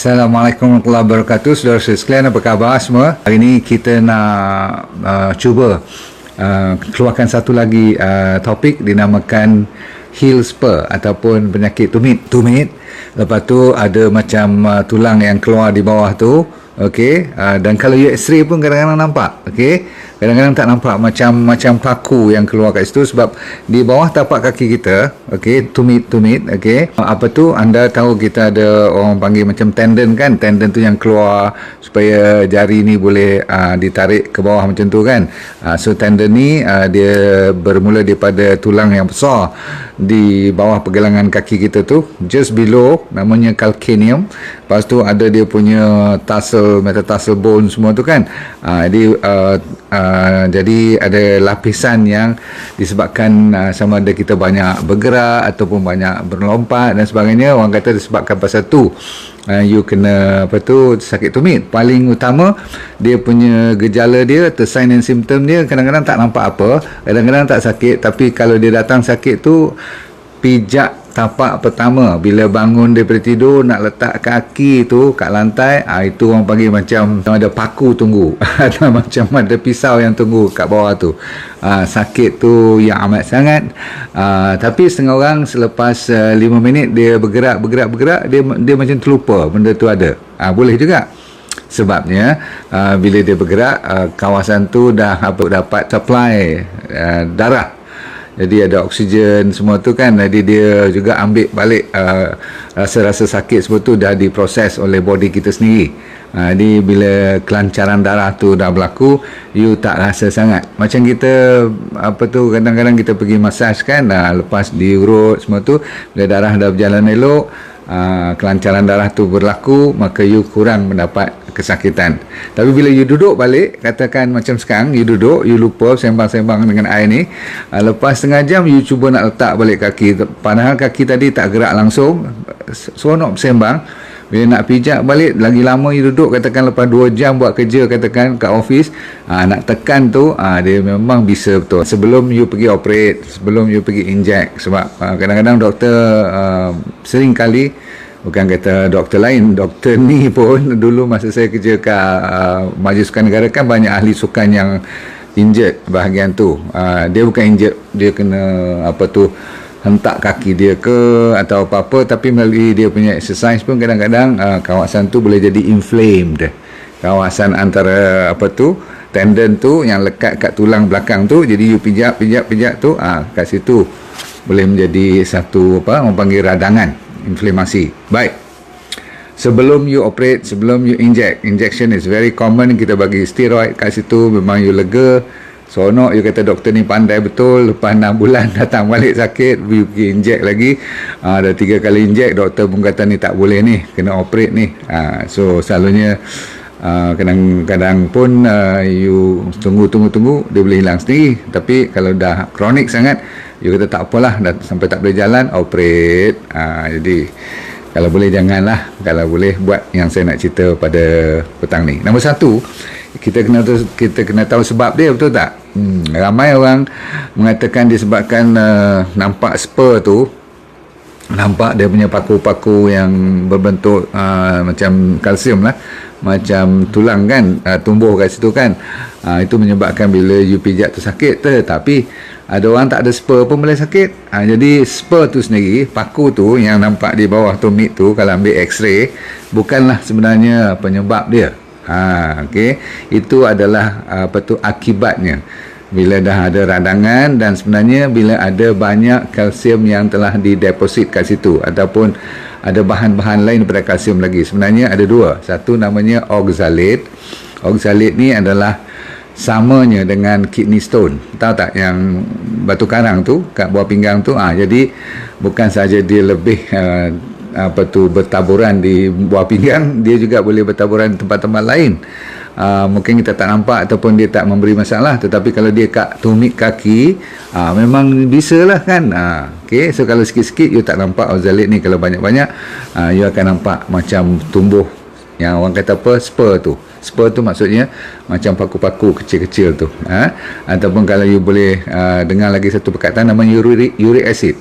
Assalamualaikum warahmatullahi wabarakatuh. Saudara sekalian, apa khabar semua? Hari ini kita nak cuba keluarkan satu lagi topik dinamakan heel spur ataupun penyakit tumit. Lepas tu ada macam tulang yang keluar di bawah tu. Okey, dan kalau you x-ray pun kadang-kadang nampak. Okey, kadang-kadang tak nampak macam paku yang keluar kat situ sebab di bawah tapak kaki kita, okey, tumit. Okey, apa tu, anda tahu kita ada orang panggil macam tendon kan, tendon tu yang keluar supaya jari ni boleh ditarik ke bawah macam tu kan. So tendon ni dia bermula daripada tulang yang besar di bawah pergelangan kaki kita tu, just below, namanya calcaneum. Lepas tu ada dia punya metatarsal bone semua tu kan. Jadi ada lapisan yang disebabkan sama ada kita banyak bergerak ataupun banyak berlompat dan sebagainya. Orang kata disebabkan pasal tu you kena sakit tumit. Paling utama dia punya gejala dia atau sign and symptom dia, kadang-kadang tak nampak apa, kadang-kadang tak sakit, tapi kalau dia datang sakit tu pijak tapak pertama bila bangun daripada tidur, nak letak kaki tu kat lantai, itu orang panggil macam ada paku tunggu atau macam ada pisau yang tunggu kat bawah tu. Sakit tu yang amat sangat. Tapi setengah orang selepas 5 minit dia bergerak, dia macam terlupa benda tu ada. Boleh juga. Sebabnya bila dia bergerak, kawasan tu dah dapat supply darah, jadi ada oksigen semua tu kan, jadi dia juga ambil balik rasa-rasa sakit semua tu dah diproses oleh body kita sendiri. Jadi bila kelancaran darah tu dah berlaku, you tak rasa sangat. Macam kita kadang-kadang kita pergi massage kan, lepas diurut semua tu, bila darah dah berjalan elok, kelancaran darah tu berlaku, maka you kurang mendapat kesakitan. Tapi bila you duduk balik, katakan macam sekarang you duduk, you lupa sembang-sembang dengan air ni, lepas setengah jam you cuba nak letak balik kaki, padahal kaki tadi tak gerak langsung, seronok bersembang. Bila nak pijak balik, lagi lama you duduk, katakan lepas 2 jam buat kerja, katakan kat office, nak tekan tu, dia memang bisa betul. Sebelum you pergi operate, sebelum you pergi inject, sebab kadang-kadang doktor sering kali, bukan kata doktor lain, doktor ni pun dulu masa saya kerja kat Majlis Sukan Negara kan, banyak ahli sukan yang injet bahagian tu. Dia bukan injet, dia kena hentak kaki dia ke atau apa-apa, tapi melalui dia punya exercise pun kadang-kadang kawasan tu boleh jadi inflamed. Kawasan antara tendon tu yang lekat kat tulang belakang tu, jadi you pijak tu, kat situ boleh menjadi satu orang panggil radangan, inflamasi. Baik, sebelum you operate, sebelum you injection is very common, kita bagi steroid kat situ, memang you lega, seronok, you kata doktor ni pandai betul, lepas 6 bulan datang balik sakit, you pergi inject lagi, dah 3 kali inject, doktor pun kata ni tak boleh ni, kena operate ni. So selalunya kadang-kadang pun you tunggu, dia boleh hilang sendiri. Tapi kalau dah kronik sangat, you kata tak apalah, dah sampai tak boleh jalan, operate. Jadi kalau boleh janganlah, kalau boleh buat yang saya nak cerita pada petang ni. Nombor 1, kita kena tahu sebab dia, betul tak? Ramai orang mengatakan disebabkan nampak spur tu, nampak dia punya paku-paku yang berbentuk macam kalsium lah, macam tulang kan, tumbuh kat situ kan, itu menyebabkan bila you pijak tu sakit. Tapi ada orang tak ada spur pun boleh sakit. Jadi spur tu sendiri, paku tu yang nampak di bawah tumit tu, kalau ambil x-ray, bukanlah sebenarnya penyebab dia. Okey, itu adalah akibatnya bila dah ada radangan, dan sebenarnya bila ada banyak kalsium yang telah dideposit kat situ, ataupun ada bahan-bahan lain daripada kalsium lagi. Sebenarnya ada 2. Satu namanya oxalate. Oxalate ni adalah samanya dengan kidney stone. Tahu tak yang batu karang tu kat bawah pinggang tu? Jadi bukan saja dia lebih bertaburan di bawah pinggang, dia juga boleh bertaburan di tempat-tempat lain. Mungkin kita tak nampak ataupun dia tak memberi masalah, tetapi kalau dia kat tumit kaki, memang bisa lah kan. Okay, so kalau sikit-sikit you tak nampak oxalate ni, kalau banyak-banyak you akan nampak macam tumbuh yang orang kata spur tu. Spur tu maksudnya macam paku-paku kecil-kecil tu. Ataupun kalau you boleh dengar lagi satu perkataan namanya uric acid.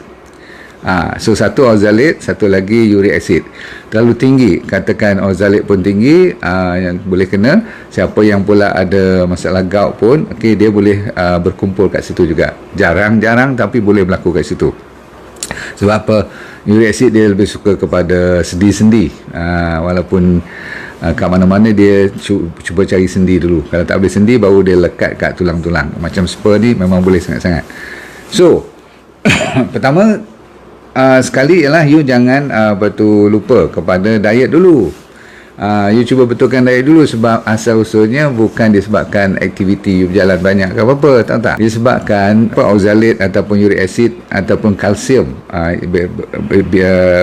So satu oxalate, satu lagi uric acid. Terlalu tinggi, katakan oxalate pun tinggi, yang boleh kena. Siapa yang pula ada masalah gout pun, okey, dia boleh berkumpul kat situ juga. Jarang-jarang tapi boleh berlaku kat situ. Sebab apa? Uric acid dia lebih suka kepada sendi-sendi. Walaupun kat mana-mana dia cuba cari sendi dulu. Kalau tak boleh sendi, baru dia lekat kat tulang-tulang. Macam spur ni memang boleh sangat-sangat. So pertama sekali ialah you jangan lupa kepada diet dulu. You cuba betulkan diet dulu, sebab asal-usulnya bukan disebabkan aktiviti you berjalan banyak ke apa-apa, tahu tak? Disebabkan oxalate ataupun uric acid ataupun kalsium.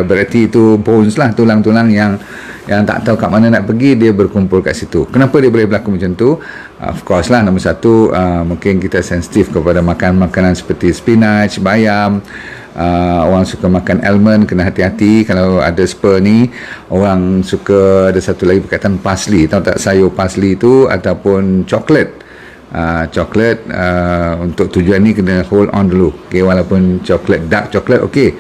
Berarti itu bones lah, tulang-tulang yang tak tahu kat mana nak pergi, dia berkumpul kat situ. Kenapa dia boleh berlaku macam tu? Of course lah, nombor satu, mungkin kita sensitif kepada makanan seperti spinach, bayam. Orang suka makan almond, kena hati-hati kalau ada spur ni. Orang suka, ada satu lagi berkaitan parsley, tahu tak, sayur parsley tu, ataupun coklat. Coklat untuk tujuan ni kena hold on dulu, okay? Walaupun coklat, dark coklat okey,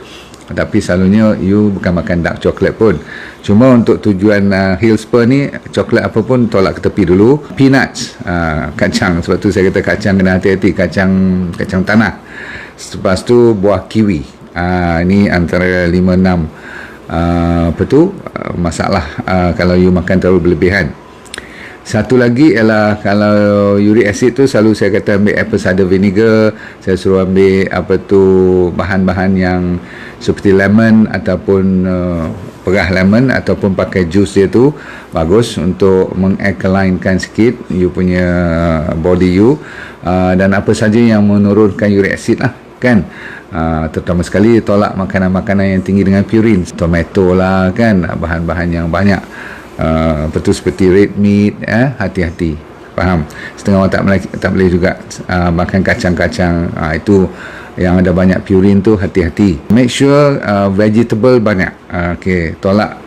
tapi selalunya you bukan makan dark coklat pun. Cuma untuk tujuan heel spur ni, coklat apa pun tolak ke tepi dulu. Peanuts, kacang, sebab tu saya kata kacang kena hati-hati, kacang tanah. Lepas tu buah kiwi. Ni antara 5-6 masalah kalau you makan terlalu berlebihan. Satu lagi ialah kalau uric acid tu, selalu saya kata ambil apple cider vinegar. Saya suruh ambil bahan-bahan yang seperti lemon ataupun perah lemon, ataupun pakai jus dia tu, bagus untuk mengalkalinkan sikit you punya body you. Dan apa saja yang menurunkan uric acid lah, kan. Terutama sekali tolak makanan-makanan yang tinggi dengan purine, tomato lah, kan, bahan-bahan yang banyak. Betul, seperti red meat, hati-hati, faham. Setengah orang tak boleh juga makan kacang-kacang, itu yang ada banyak purine tu, hati-hati. Make sure vegetable banyak, okay. Tolak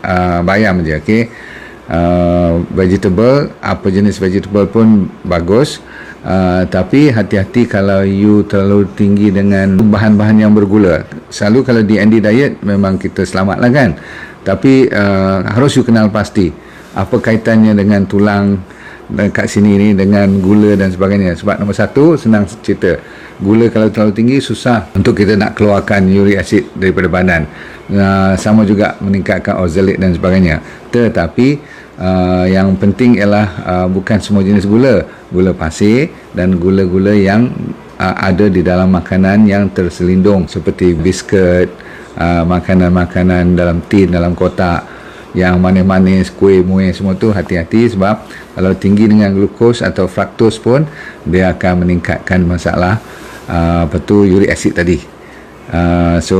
bayam je, okay. Vegetable, apa jenis vegetable pun bagus. Tapi hati-hati kalau you terlalu tinggi dengan bahan-bahan yang bergula. Selalu kalau DND diet memang kita selamat lah, kan. Tapi harus you kenal pasti apa kaitannya dengan tulang kat sini ni dengan gula dan sebagainya. Sebab nombor satu, senang cerita, gula kalau terlalu tinggi susah untuk kita nak keluarkan uric acid daripada badan. Sama juga meningkatkan oxalate dan sebagainya. Tetapi yang penting ialah bukan semua jenis gula pasir dan gula-gula yang ada di dalam makanan yang terselindung, seperti biskut, makanan-makanan dalam tin, dalam kotak, yang manis-manis, kuih, muih, semua tu hati-hati. Sebab kalau tinggi dengan glukos atau fructose pun, dia akan meningkatkan masalah uric acid tadi. So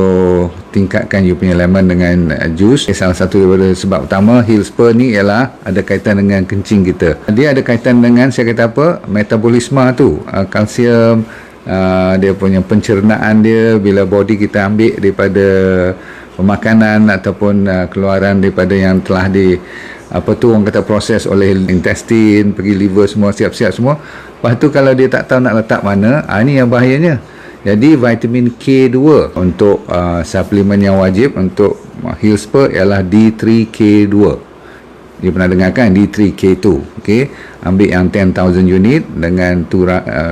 tingkatkan you punya lemon dengan jus. Salah satu daripada sebab utama heel spur ni ialah ada kaitan dengan kencing kita. Dia ada kaitan dengan, saya kata apa, metabolisme tu, kalsium, dia punya pencernaan dia, bila body kita ambil daripada pemakanan ataupun keluaran daripada yang telah orang kata proses oleh intestine, pergi liver, semua siap-siap semua. Lepas tu kalau dia tak tahu nak letak mana, ini yang bahayanya. Jadi vitamin K2 untuk suplemen yang wajib untuk heel spur ialah D3K2. Dia pernah dengar kan, D3K2, okay? Ambil yang 10,000 unit dengan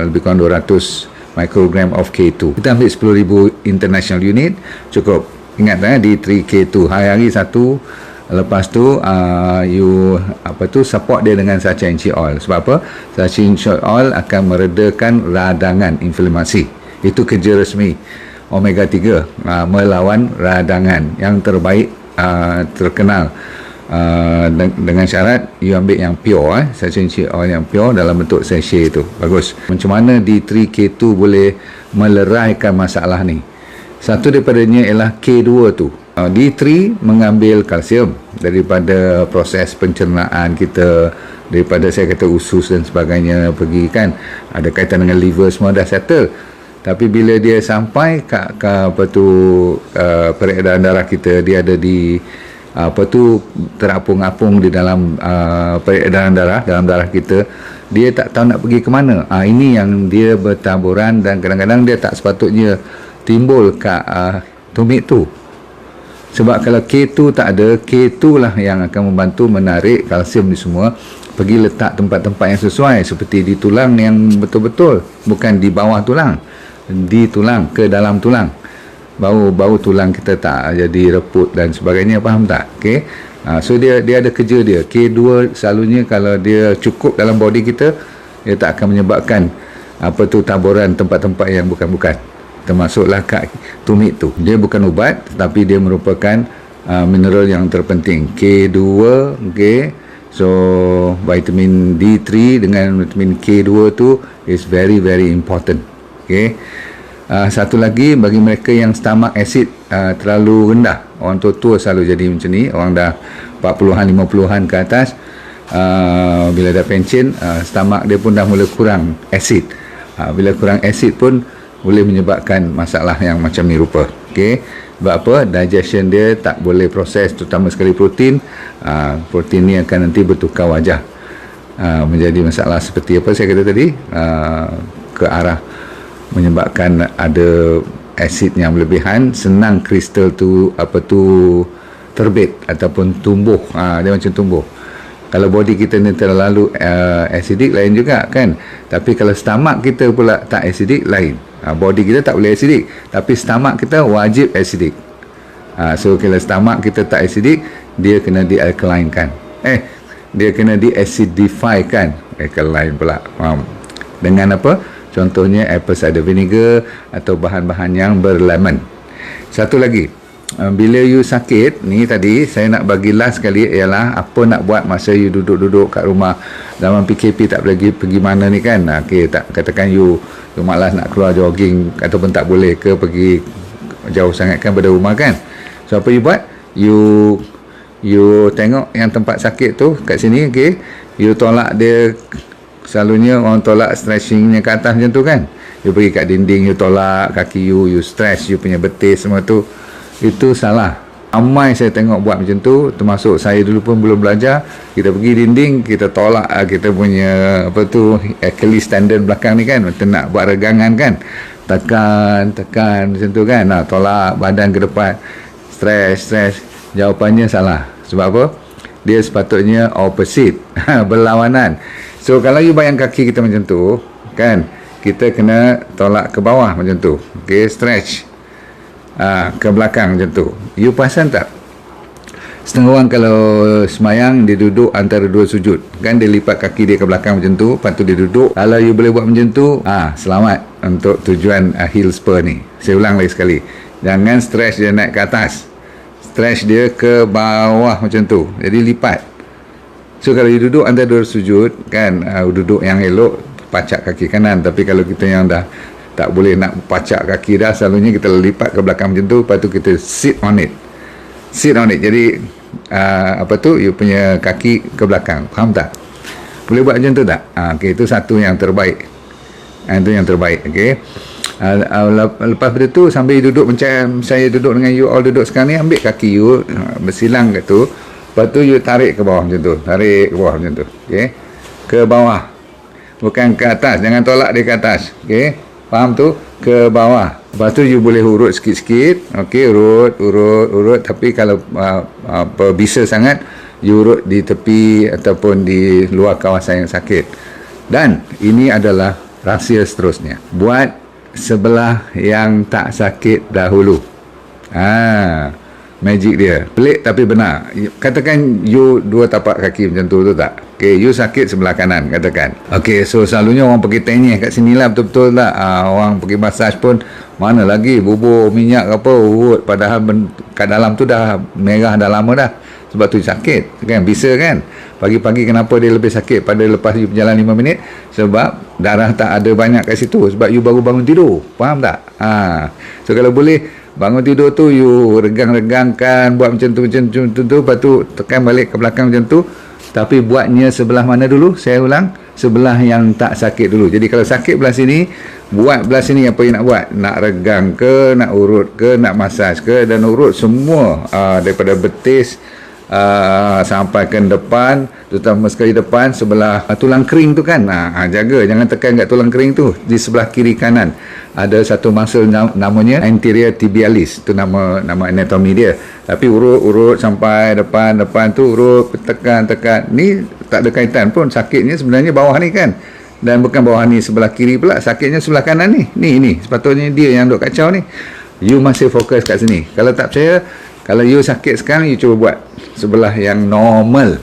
lebih kurang 200 microgram of K2. Kita ambil 10,000 international unit, cukup. Ingat D3K2 hari-hari satu. Lepas tu you support dia dengan sachainchi oil. Sebab apa? Sachainchi oil akan meredakan radangan inflamasi. Itu kerja resmi omega 3, melawan radangan. Yang terbaik, terkenal, dengan syarat you ambil yang pure, sachainchi oil yang pure dalam bentuk sachet itu. Bagus. Macam mana D3K2 boleh meleraikan masalah ni? Satu daripadanya ialah K2 tu. D3 mengambil kalsium daripada proses pencernaan kita, daripada saya kata usus dan sebagainya pergi, kan, ada kaitan dengan liver, semua dah settle. Tapi bila dia sampai ke peredaran darah kita, dia ada di terapung-apung di dalam peredaran darah, dalam darah kita, dia tak tahu nak pergi ke mana. Ini yang dia bertaburan, dan kadang-kadang dia tak sepatutnya timbul kat tumit tu. Sebab kalau K2 tak ada, K2 lah yang akan membantu menarik kalsium ni semua pergi letak tempat-tempat yang sesuai, seperti di tulang yang betul-betul, bukan di bawah tulang, di tulang, ke dalam tulang. Bau tulang kita tak jadi reput dan sebagainya, faham tak? Okay? So dia ada kerja dia. K2 selalunya kalau dia cukup dalam body kita, dia tak akan menyebabkan taburan tempat-tempat yang bukan-bukan, termasuklah kat tumit tu. Dia bukan ubat, tetapi dia merupakan mineral yang terpenting, K2. Okay? So vitamin D3 dengan vitamin K2 tu is very very important. Okay? Satu lagi, bagi mereka yang stomach acid terlalu rendah, orang tua-tua selalu jadi macam ni, orang dah 40-an 50-an ke atas, bila dah pension, stomach dia pun dah mula kurang acid. Bila kurang acid pun boleh menyebabkan masalah yang macam ni rupa. Okay? Sebab apa? Digestion dia tak boleh proses, terutama sekali protein. Protein ni akan nanti bertukar wajah, menjadi masalah seperti apa saya kata tadi, ke arah menyebabkan ada asid yang berlebihan, senang kristal tu terbit ataupun tumbuh. Dia macam tumbuh. Kalau body kita ni terlalu acidic, lain juga kan. Tapi kalau stomach kita pula tak acidic, lain. Body kita tak boleh acidic, tapi stomach kita wajib acidic. So kalau stomach kita tak acidic, dia kena di-alkaline-kan. Dia kena di-acidify-kan. Alkaline pula. Dengan apa? Contohnya apple cider vinegar atau bahan-bahan yang berlemon. Satu lagi, bila you sakit ni, tadi saya nak bagi last sekali ialah apa nak buat masa you duduk-duduk kat rumah zaman PKP, tak boleh pergi mana ni kan. Okay, tak, katakan you malas nak keluar jogging ataupun tak boleh ke pergi jauh sangat kan pada rumah kan. So apa you buat? You tengok yang tempat sakit tu kat sini, okay, you tolak dia. Selalunya orang tolak stretchingnya ke atas macam tu kan. You pergi kat dinding, you tolak kaki you stretch you punya betis semua tu. Itu salah. Ramai saya tengok buat macam tu, termasuk saya dulu pun belum belajar. Kita pergi dinding, kita tolak kita punya Achilles tendon belakang ni kan, kita nak buat regangan kan, tekan macam tu kan. Tolak badan ke depan, stretch. Jawapannya salah. Sebab apa? Dia sepatutnya opposite, berlawanan. So kalau you bayang kaki kita macam tu kan, kita kena tolak ke bawah macam tu. Okay, stretch ke belakang macam tu. You perasan tak? Setengah orang kalau semayang, dia duduk antara dua sujud kan, dia lipat kaki dia ke belakang macam tu, lepas tu dia duduk. Kalau you boleh buat macam tu, selamat untuk tujuan heel spur ni. Saya ulang lagi sekali, jangan stretch dia naik ke atas, stretch dia ke bawah macam tu, jadi lipat. So kalau you duduk antara dua sujud kan, duduk yang elok, pacak kaki kanan. Tapi kalau kita yang dah tak boleh nak pacak kaki dah, selalunya kita lipat ke belakang macam tu, lepas tu kita sit on it. Jadi you punya kaki ke belakang. Faham tak? Boleh buat macam tu tak? Okay, itu satu yang terbaik. Itu yang terbaik. Okay. Lepas itu sambil duduk macam saya duduk dengan you all duduk sekarang ni, ambil kaki you bersilang kat tu, lepas tu you tarik ke bawah macam tu, tarik ke bawah macam tu. Okay. Ke bawah, bukan ke atas. Jangan tolak dia ke atas. Okay. Faham tu? Ke bawah. Lepas tu you boleh urut sikit-sikit. Okay, urut. Tapi kalau bisa sangat, you urut di tepi ataupun di luar kawasan yang sakit. Dan ini adalah rahsia seterusnya. Buat sebelah yang tak sakit dahulu. Magic dia. Pelik tapi benar. Katakan you dua tapak kaki macam tu tak? Okay, you sakit sebelah kanan katakan. Okay, so selalunya orang pergi tenyeh kat sini lah, betul-betul lah. Orang pergi massage pun, mana lagi bubur minyak ke apa, urut. Padahal kat dalam tu dah merah dah lama dah. Sebab tu sakit kan, bisa kan. Pagi-pagi kenapa dia lebih sakit pada lepas you berjalan 5 minit? Sebab darah tak ada banyak kat situ. Sebab you baru bangun tidur. Faham tak? So kalau boleh, bangun tidur tu you regang-regangkan, buat macam tu, lepas tu tekan balik ke belakang macam tu. Tapi buatnya sebelah mana dulu? Saya ulang, sebelah yang tak sakit dulu. Jadi kalau sakit belah sini, buat belah sini apa yang nak buat? Nak regang ke, nak urut ke, nak masaj ke, dan urut semua daripada betis, sampai ke depan, terutama sekali depan sebelah tulang kering tu kan. Jaga jangan tekan kat tulang kering tu, di sebelah kiri kanan ada satu muscle namanya anterior tibialis, tu nama anatomi dia. Tapi urut sampai depan tu, urut tekan ni tak ada kaitan pun. Sakitnya sebenarnya bawah ni kan, dan bukan bawah ni, sebelah kiri pula. Sakitnya sebelah kanan ni sepatutnya dia yang duk kacau ni. You masih fokus kat sini. Kalau tak percaya, kalau you sakit sekarang, you cuba buat sebelah yang normal.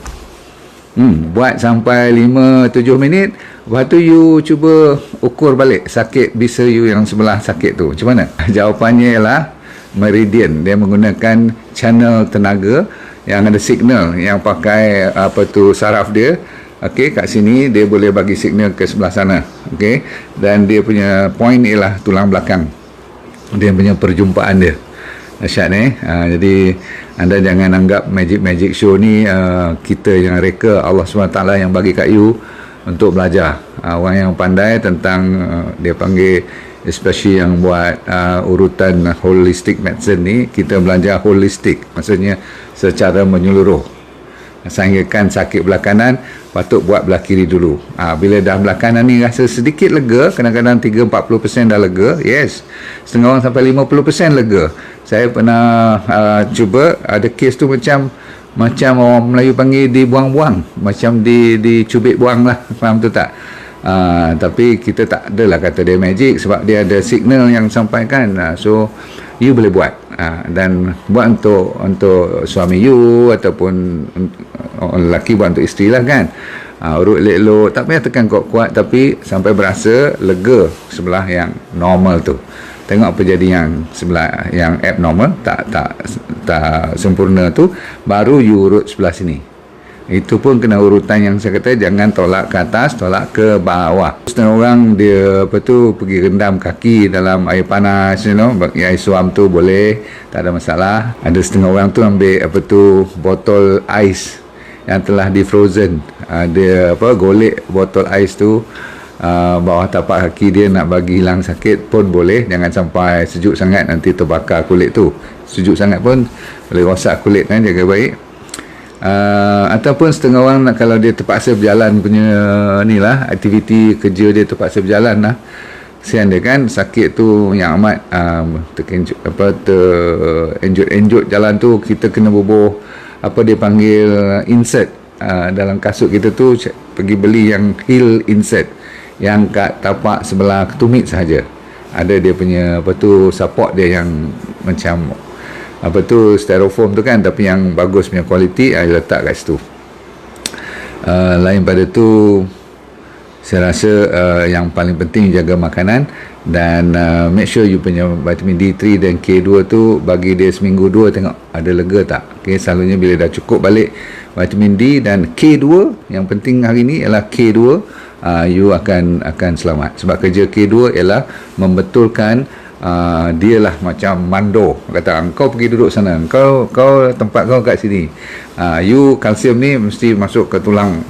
Buat sampai 5-7 minit. Lepas tu you cuba ukur balik sakit bisa you yang sebelah sakit tu. Macam mana? Jawapannya ialah meridian. Dia menggunakan channel tenaga yang ada signal, yang pakai saraf dia. Okey, kat sini dia boleh bagi signal ke sebelah sana. Okey, dan dia punya point ialah tulang belakang. Dia punya perjumpaan dia. Dahsyat jadi anda jangan anggap magic show ni kita yang reka. Allah SWT yang bagi kat you untuk belajar. Orang yang pandai tentang dia panggil, especially yang buat urutan holistic medicine ni, kita belajar holistic, maksudnya secara menyeluruh. Sehinggakan sakit belah kanan, patut buat belah kiri dulu. Bila dah belah kanan ni rasa sedikit lega, kadang-kadang 3-40% dah lega, yes, setengah orang sampai 50% lega. Saya pernah cuba, ada kes tu macam orang Melayu panggil dibuang-buang, macam dicubit buang lah, faham tu tak? Tapi kita tak adalah kata dia magic, sebab dia ada signal yang sampaikan. So you boleh buat, dan buat untuk suami you ataupun lelaki, buat untuk isteri lah kan. Urut elok-elok, tak payah tekan kuat-kuat, tapi sampai berasa lega sebelah yang normal tu. Tengok apa jadi yang sebelah yang abnormal, tak sempurna tu, baru you urut sebelah sini. Itu pun kena urutan yang saya kata, jangan tolak ke atas, tolak ke bawah. Setengah orang dia pergi rendam kaki dalam air panas, air suam tu boleh, tak ada masalah. Ada setengah orang tu ambil botol ais yang telah di frozen, dia golek botol ais tu bawah tapak kaki dia, nak bagi hilang sakit pun boleh. Jangan sampai sejuk sangat, nanti terbakar kulit tu. Sejuk sangat pun boleh rosak kulit kan, jaga baik. Ataupun setengah orang kalau dia terpaksa berjalan punya aktiviti kerja dia terpaksa berjalan lah, kesian dia kan, sakit tu yang amat terenjut jalan tu, kita kena bubuh dia panggil insert dalam kasut kita tu, pergi beli yang heel insert yang kat tapak sebelah tumit sahaja. Ada dia punya support dia yang macam styrofoam tu kan, tapi yang bagus punya kualiti, letak kat situ. Lain pada tu, saya rasa yang paling penting jaga makanan, dan make sure you punya vitamin D3 dan K2 tu bagi dia seminggu 2, tengok ada lega tak. Selalunya bila dah cukup balik vitamin D dan K2, yang penting hari ni ialah K2, you akan selamat. Sebab kerja K2 ialah membetulkan dia lah macam mando, kata kau pergi duduk sana, kau tempat kau kat sini, you kalsium ni mesti masuk ke tulang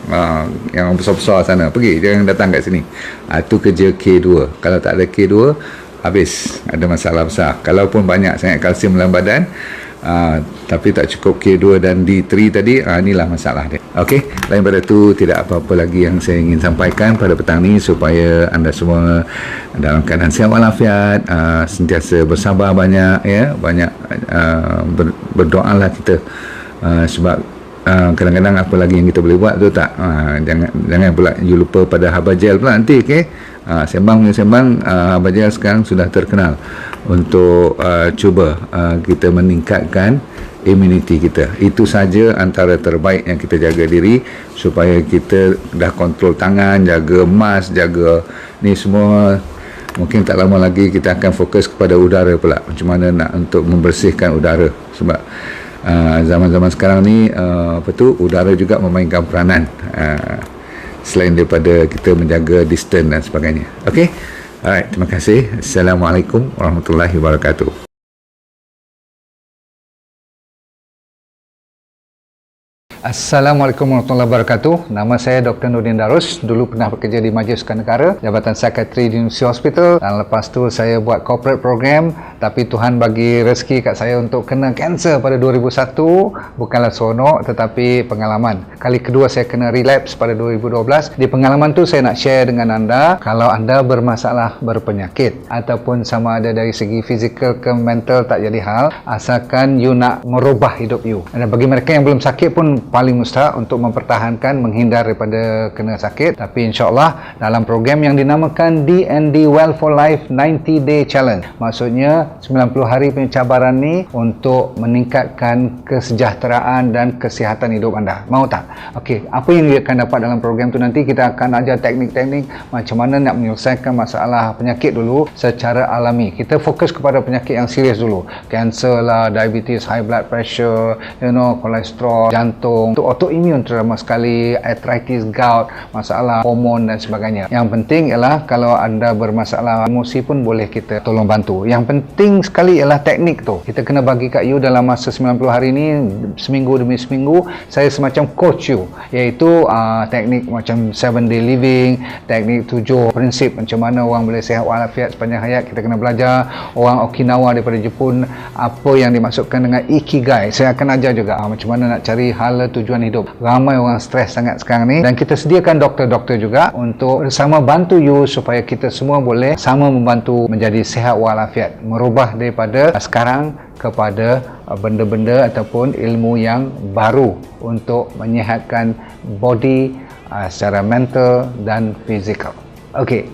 yang besar-besar sana, pergi, jangan datang kat sini. Itu kerja K2. Kalau tak ada K2, habis, ada masalah besar. Kalaupun banyak sangat kalsium dalam badan, tapi tak cukup K2 dan D3 tadi, inilah masalah dia. Okey, lain pada tu tidak apa-apa lagi yang saya ingin sampaikan pada petang ni, supaya anda semua dalam keadaan sihat walafiat, sentiasa bersabar banyak, banyak berdoalah kita, sebab kadang-kadang apa lagi yang kita boleh buat tu tak, jangan pula you lupa pada Haba Gel pula nanti. Sembang Haba Gel sekarang sudah terkenal untuk cuba kita meningkatkan immunity kita. Itu saja antara terbaik yang kita jaga diri, supaya kita dah kontrol tangan, jaga mask, jaga ni semua. Mungkin tak lama lagi kita akan fokus kepada udara pula, macam mana nak untuk membersihkan udara. Sebab zaman-zaman sekarang ni udara juga memainkan peranan, selain daripada kita menjaga distance dan sebagainya. Okey, alright, terima kasih. Assalamualaikum warahmatullahi wabarakatuh. Assalamualaikum warahmatullahi wabarakatuh. Nama saya Dr. Nurdin Darus. Dulu pernah bekerja di Majlis Sukan Negara, Jabatan Psikiatri di University Hospital, dan lepas tu saya buat corporate program. Tapi Tuhan bagi rezeki kat saya untuk kena kanser pada 2001. Bukanlah seronok tetapi pengalaman. Kali kedua saya kena relapse pada 2012. Di pengalaman tu saya nak share dengan anda, kalau anda bermasalah berpenyakit ataupun sama ada dari segi fizikal ke mental, tak jadi hal, asalkan you nak merubah hidup you. Dan bagi mereka yang belum sakit pun paling mustahak untuk mempertahankan, menghindar daripada kena sakit. Tapi insyaAllah dalam program yang dinamakan D&D Well for Life 90 Day Challenge, maksudnya 90 hari punya cabaran ni untuk meningkatkan kesejahteraan dan kesihatan hidup anda. Mau tak? Okey, apa yang dia akan dapat dalam program tu, nanti kita akan ajar teknik-teknik macam mana nak menyelesaikan masalah penyakit dulu secara alami. Kita fokus kepada penyakit yang serius dulu, kanser lah, diabetes, high blood pressure, kolesterol, jantung, untuk autoimun terutama sekali, arthritis, gout, masalah hormon dan sebagainya. Yang penting ialah kalau anda bermasalah emosi pun boleh kita tolong bantu. Yang penting sekali ialah teknik tu. Kita kena bagi kat you dalam masa 90 hari ni, seminggu demi seminggu, saya semacam coach you, iaitu teknik macam 7 day living, teknik 7 prinsip macam mana orang boleh sihat walafiat sepanjang hayat. Kita kena belajar. Orang Okinawa daripada Jepun, apa yang dimaksudkan dengan ikigai, saya akan ajar juga macam mana nak cari hala tujuan hidup. Ramai orang stres sangat sekarang ni, dan kita sediakan doktor-doktor juga untuk bersama bantu you supaya kita semua boleh sama membantu menjadi sihat walafiat, merubah daripada sekarang kepada benda-benda ataupun ilmu yang baru untuk menyihatkan body secara mental dan fizikal. Okey,